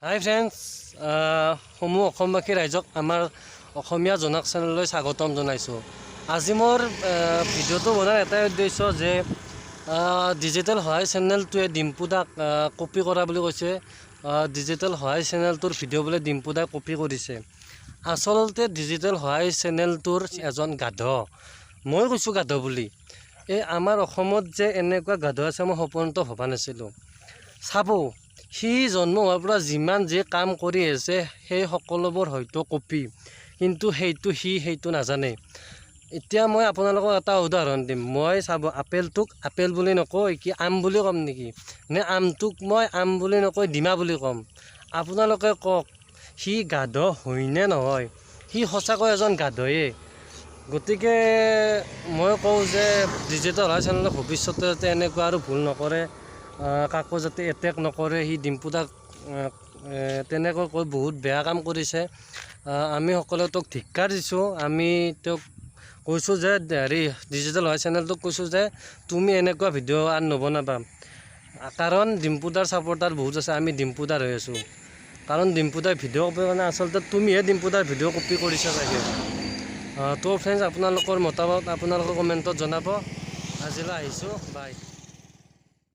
হাই friends, সমূহ অসমবাসী ৰাইজক আমাৰ অসমীয়া জনক চেনেললৈ স্বাগতম জনাইছোঁ। আজি মোৰ ভিডিঅ'টো বনোৱাৰ এটাই উদ্দেশ্য যে ডিজিটেল সহায় চেনেলটোৱে ডিম্পু দাক কপি কৰা বুলি কৈছে। ডিজিটেল সহায় চেনেলটোৰ ভিডিঅ' বোলে ডিম্পু দাই কপি কৰিছে। আচলতে ডিজিটেল সহায় চেনেলটোৰ এজন গাধ, মই কৈছোঁ গাধ বুলি। এই আমাৰ অসমত যে এনেকুৱা গাধ আছে মই সপোনতো ভবা নাছিলোঁ। চাব, সি জন্ম হোৱাৰ পৰা যিমান যি কাম কৰি আছে সেই সকলোবোৰ হয়তো কপি, কিন্তু সেইটো নাজানে। এতিয়া মই আপোনালোকক এটা উদাহৰণ দিম। মই চাব, আপেলটোক আপেল বুলি নকয় কি আম বুলি ক'ম নেকি, নে আমটোক মই আম বুলি নকয় ডিমা বুলি ক'ম? আপোনালোকে কওক, সি গাধ হয়নে নহয়? সি সঁচাকৈ এজন গাধয়ে। গতিকে মই কওঁ যে ডিজিটেল সহায় চেনেলৰ ভৱিষ্যতে যাতে এনেকুৱা আৰু ভুল নকৰে, কাকো যাতে এটেক নকৰে। সি ডিম্পু দাক তেনেকৈ কৈ বহুত বেয়া কাম কৰিছে। আমি সকলোৱে তেওঁক ধিক্কাৰ দিছোঁ। আমি তেওঁক কৈছোঁ যে ডিজিটেল সহায় চেনেলটোক কৈছোঁ যে তুমি এনেকুৱা ভিডিঅ' আৰু নবনাবা, কাৰণ ডিম্পু দাৰ ছাপৰ্টাৰ বহুত আছে। আমি ডিম্পু দাৰ হৈ আছোঁ, কাৰণ ডিম্পু দাৰ ভিডিঅ' কপি মানে আচলতে তুমিহে ডিম্পু দাৰ ভিডিঅ' কপি কৰিছা চাগে। তো ফ্ৰেণ্ডছ, আপোনালোকৰ মতামত আপোনালোকৰ কমেণ্টত জনাব। আজিলৈ আহিছোঁ, বাই।